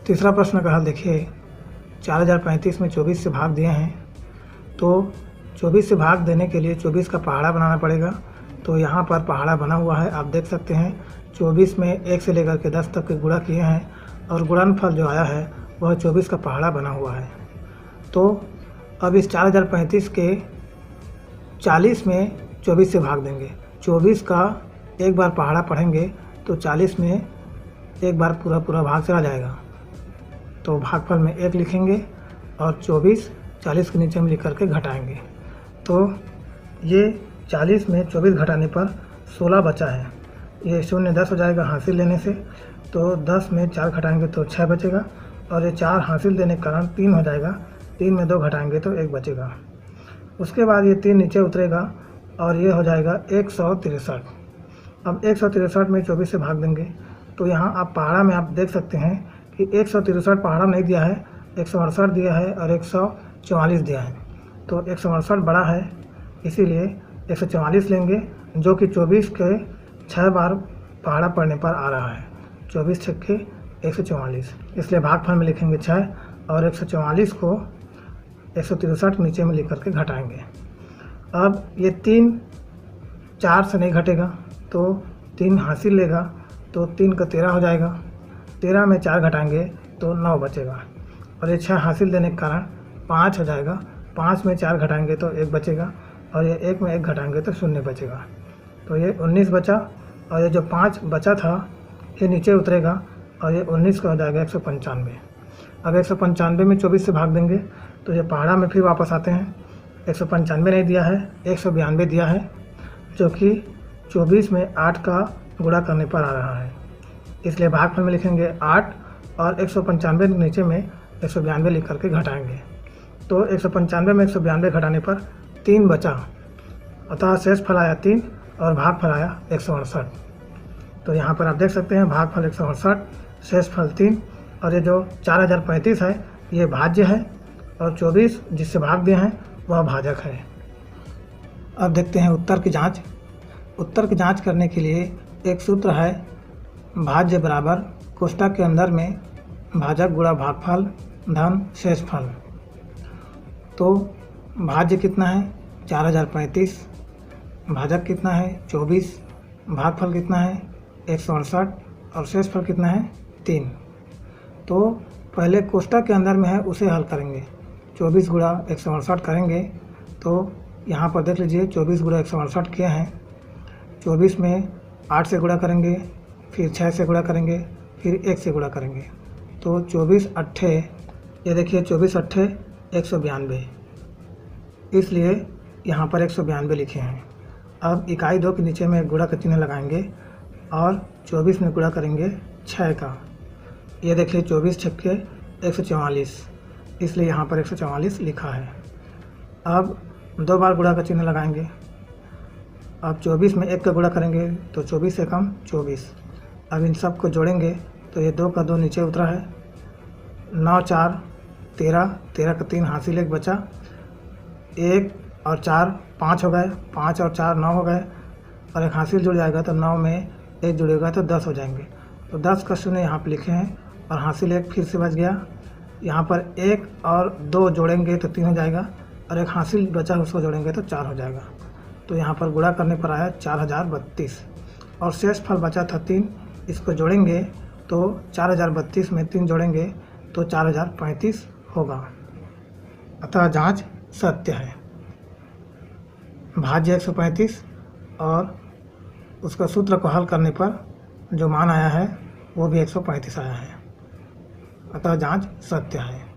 तीसरा प्रश्न का हल देखिए। 4035 में 24 से भाग दिए हैं, तो 24 से भाग देने के लिए 24 का पहाड़ा बनाना पड़ेगा। तो यहाँ पर पहाड़ा बना हुआ है, आप देख सकते हैं। 24 में 1 से लेकर के 10 तक के गुणा किए हैं और गुणनफल जो आया है वह 24 का पहाड़ा बना हुआ है। तो अब इस 4035 के 40 में 24 से भाग देंगे। 24 का एक बार पहाड़ा पढ़ेंगे तो 40 में एक बार पूरा भाग चला जाएगा, तो भागफल में 1 लिखेंगे और 24 40 के नीचे में लिख करके घटाएंगे। तो ये 40 में 24 घटाने पर 16 बचा है। ये 0 10 हो जाएगा हासिल लेने से, तो 10 में 4 घटाएंगे तो 6 बचेगा और ये 4 हासिल देने के कारण 3 हो जाएगा। 3 में 2 घटाएंगे तो 1 बचेगा। उसके बाद ये 3 नीचे उतरेगा और ये हो जाएगा 163। अब 163 में 24 से भाग देंगे, तो यहाँ आप पहाड़ा में आप देख सकते हैं कि 163 पहाड़ा नहीं दिया है, 168 दिया है और 144 दिया है। तो 168 बड़ा है, इसीलिए 144 लेंगे, जो कि 24 के 6 बार पहाड़ा पड़ने पर आ रहा है। 24 छक्के 144, इसलिए भागफल में लिखेंगे 6 और 144 को 163 नीचे में लिख करके घटाएंगे। अब ये 3 4 से नहीं घटेगा, तो 3 हासिल लेगा, तो 3 का 13 हो जाएगा। 13 में 4 घटाएंगे तो 9 बचेगा और ये 6 हासिल देने के कारण 5 हो जाएगा। 5 में 4 घटाएंगे तो 1 बचेगा और ये 1 में 1 घटाएंगे तो 0 बचेगा। तो ये 19 बचा और ये जो 5 बचा था ये नीचे उतरेगा और ये 19 का हो जाएगा 195। अब 195 में 24 से भाग देंगे तो ये पहाड़ा में फिर वापस आते हैं। 195 नहीं दिया है, 192 दिया है, जो कि 24 में 8 का गुणा करने पर आ रहा है, इसलिए भागफल में लिखेंगे 8 और 195 के नीचे में 192 लिख करके घटाएंगे। तो 195 में 192 घटाने पर 3 बचा, अतः शेष फल आया 3 और भागफल आया 168। तो यहाँ पर आप देख सकते हैं भागफल 168, शेष फल 3 और ये जो 4035 है ये भाज्य है और 24 जिससे भाग दिए हैं वह भाजक है। अब देखते हैं उत्तर की जांच। उत्तर की जांच करने के लिए एक सूत्र है, भाज्य बराबर कोष्ठक के अंदर में भाजक गुणा भागफल धन शेष फल। तो भाज्य कितना है 4035, भाजक कितना है 24, भागफल कितना है 168 और शेष फल कितना है 3। तो पहले कोष्ठक के अंदर में है उसे हल करेंगे। 24 गुणा 168 करेंगे तो यहाँ पर देख लीजिए 24 गुणा 168 किए हैं। 24 में 8 से गुणा करेंगे, फिर 6 से गुणा करेंगे, फिर 1 से गुणा करेंगे, तो 24 अट्ठे, ये देखिए 24 अट्ठे 192, इसलिए यहाँ पर 192 लिखे हैं। अब इकाई 2 के नीचे में गुणा का चिन्ह लगाएंगे और 24 में गुणा करेंगे 6 का। ये देखिए 24 छक्के 144, इसलिए यहाँ पर 144 लिखा है। अब 2 बार गुणा का चिन्ह लगाएंगे। अब 24 में 1 का गुणा करेंगे तो 24 से कम 24। अब इन सब को जोड़ेंगे तो ये 2 का 2 नीचे उतरा है, 9 4 13, 13 का 3 हासिल 1 बचा, 1 और 4 5 हो गए, 5 और 4 9 हो गए और एक हासिल जुड़ जाएगा तो 9 में 1 जुड़ेगा तो 10 हो जाएंगे। तो 10 का 0 यहाँ पर लिखे हैं और हासिल 1 फिर से बच गया। यहाँ पर 1 और 2 जोड़ेंगे तो 3 हो जाएगा और एक हासिल बचा उसको जोड़ेंगे तो 4 हो जाएगा। तो यहाँ पर गुणा करने पर आया 4032 और शेष फल बचा था 3, इसको जोड़ेंगे तो 4032 में 3 जोड़ेंगे तो 4035 होगा। अतः जांच सत्य है। भाज्य 135 और उसका सूत्र को हल करने पर जो मान आया है वो भी 135 आया है। अतः जांच सत्य है।